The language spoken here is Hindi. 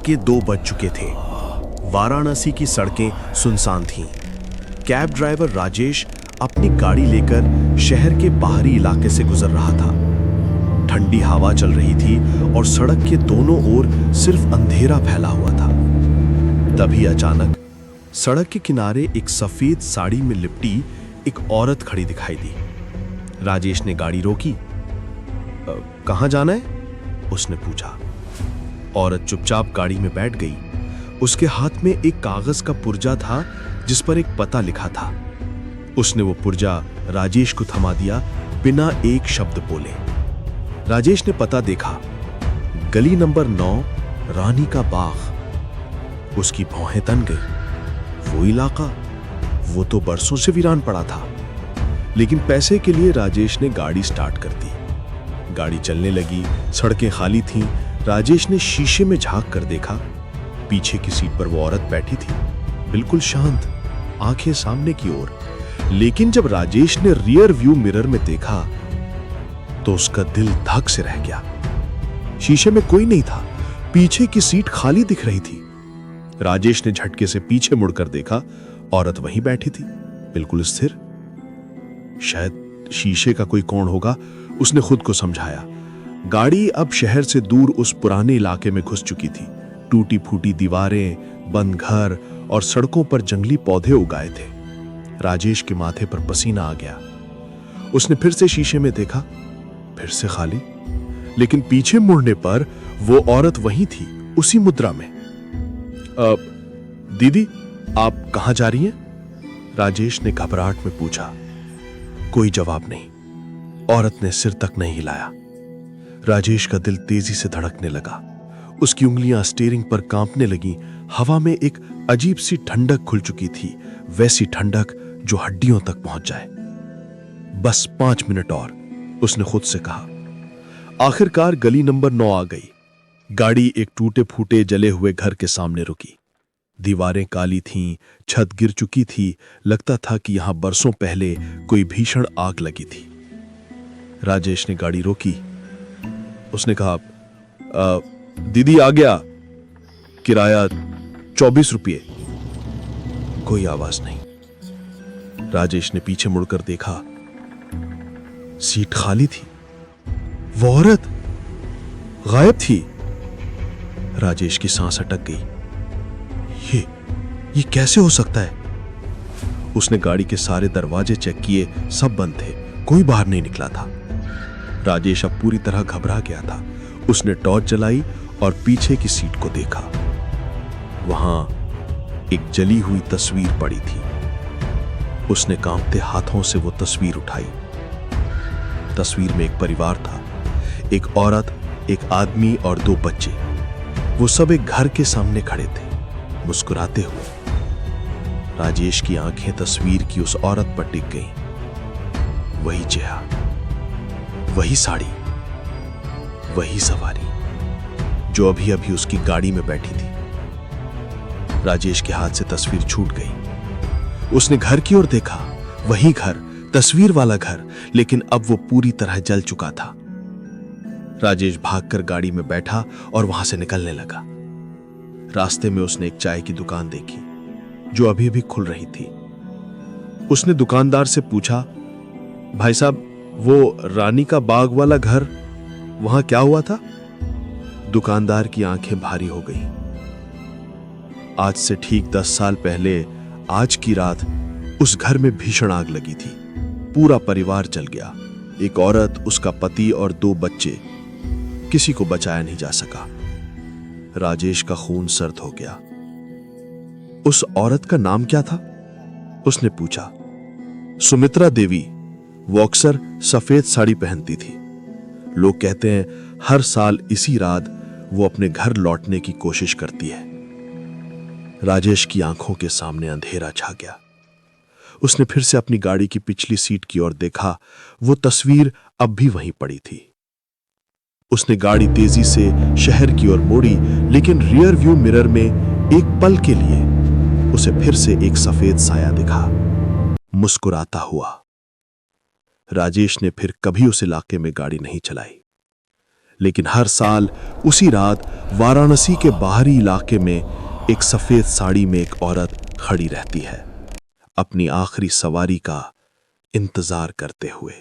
के 2 बज चुके थे। वाराणसी की सड़कें सुनसान थीं। कैब ड्राइवर राजेश अपनी गाड़ी लेकर शहर के बाहरी इलाके से गुजर रहा था। ठंडी हवा चल रही थी और सड़क के दोनों ओर सिर्फ अंधेरा फैला हुआ था। तभी अचानक सड़क के किनारे एक सफेद साड़ी में लिपटी एक औरत खड़ी दिखाई दी। राजेश ने गाड़ी रोकी। कहाँ जाना है? उसने पूछा। औरत चुपचाप गाड़ी में बैठ गई। उसके हाथ में एक कागज का पुर्जा था जिस पर एक पता लिखा था। उसने वो पुर्जा राजेश को थमा दिया बिना एक शब्द बोले। राजेश ने पता देखा, गली नंबर 9, रानी का बाग। उसकी भौहें तन गई। वो इलाका, वो तो बरसों से वीरान पड़ा था। लेकिन पैसे के लिए राजेश ने गाड़ी स्टार्ट कर दी। गाड़ी चलने लगी, सड़कें खाली थीं। राजेश ने शीशे में झांक कर देखा, पीछे की सीट पर वो औरत बैठी थी, बिल्कुल शांत, आंखें सामने की ओर। लेकिन जब राजेश ने रियर व्यू मिरर में देखा तो उसका दिल धक से रह गया। शीशे में कोई नहीं था, पीछे की सीट खाली दिख रही थी। राजेश ने झटके से पीछे मुड़कर देखा, औरत वहीं बैठी थी, बिल्कुल स्थिर। शायद शीशे का कोई कोण होगा, उसने खुद को समझाया। गाड़ी अब शहर से दूर उस पुराने इलाके में घुस चुकी थी। टूटी फूटी दीवारें, बंद घर और सड़कों पर जंगली पौधे उगाए थे। राजेश के माथे पर पसीना आ गया। उसने फिर से शीशे में देखा, फिर से खाली। लेकिन पीछे मुड़ने पर वो औरत वहीं थी, उसी मुद्रा में। दीदी, आप कहां जा रही हैं? राजेश ने घबराहट में पूछा। कोई जवाब नहीं। औरत ने सिर तक नहीं हिलाया। राजेश का दिल तेजी से धड़कने लगा। उसकी उंगलियां स्टीयरिंग पर कांपने लगीं। हवा में एक अजीब सी ठंडक खुल चुकी थी, वैसी ठंडक जो हड्डियों तक पहुंच जाए। बस 5 मिनट और, उसने खुद से कहा। आखिरकार गली नंबर 9 आ गई। गाड़ी एक टूटे फूटे जले हुए घर के सामने रुकी। दीवारें काली थीं, छत गिर चुकी थी। लगता था कि यहां बरसों पहले कोई भीषण आग लगी थी। राजेश ने गाड़ी रोकी। उसने कहा, दीदी आ गया, किराया 24 रुपये। कोई आवाज नहीं। राजेश ने पीछे मुड़कर देखा, सीट खाली थी। वो औरत गायब थी। राजेश की सांस अटक गई। ये कैसे हो सकता है? उसने गाड़ी के सारे दरवाजे चेक किए, सब बंद थे, कोई बाहर नहीं निकला था। राजेश अब पूरी तरह घबरा गया था। उसने टॉर्च जलाई और पीछे की सीट को देखा। वहां एक जली हुई तस्वीर पड़ी थी। उसने कांपते हाथों से वो तस्वीर उठाई। तस्वीर में एक परिवार था, एक औरत, एक आदमी और 2 बच्चे। वो सब एक घर के सामने खड़े थे, मुस्कुराते हुए। राजेश की आंखें तस्वीर की उस औरत पर टिक गईं। वही चेहरा, वही साड़ी, वही सवारी जो अभी अभी उसकी गाड़ी में बैठी थी। राजेश के हाथ से तस्वीर छूट गई। उसने घर की ओर देखा, वही घर, तस्वीर वाला घर, लेकिन अब वो पूरी तरह जल चुका था। राजेश भागकर गाड़ी में बैठा और वहां से निकलने लगा। रास्ते में उसने एक चाय की दुकान देखी जो अभी अभी खुल रही थी। उसने दुकानदार से पूछा, भाई साहब, वो रानी का बाग वाला घर, वहां क्या हुआ था? दुकानदार की आंखें भारी हो गईं। आज से ठीक 10 साल पहले आज की रात उस घर में भीषण आग लगी थी। पूरा परिवार जल गया। एक औरत, उसका पति और 2 बच्चे। किसी को बचाया नहीं जा सका। राजेश का खून सर्द हो गया। उस औरत का नाम क्या था? उसने पूछा। सुमित्रा देवी। वो अक्सर सफेद साड़ी पहनती थी। लोग कहते हैं हर साल इसी रात वो अपने घर लौटने की कोशिश करती है। राजेश की आंखों के सामने अंधेरा छा गया। उसने फिर से अपनी गाड़ी की पिछली सीट की ओर देखा। वो तस्वीर अब भी वहीं पड़ी थी। उसने गाड़ी तेजी से शहर की ओर मोड़ी, लेकिन रियर व्यू मिरर में एक पल के लिए उसे फिर से एक सफेद साया दिखा, मुस्कुराता हुआ। राजेश ने फिर कभी उस इलाके में गाड़ी नहीं चलाई। लेकिन हर साल उसी रात वाराणसी के बाहरी इलाके में एक सफेद साड़ी में एक औरत खड़ी रहती है, अपनी आखिरी सवारी का इंतजार करते हुए।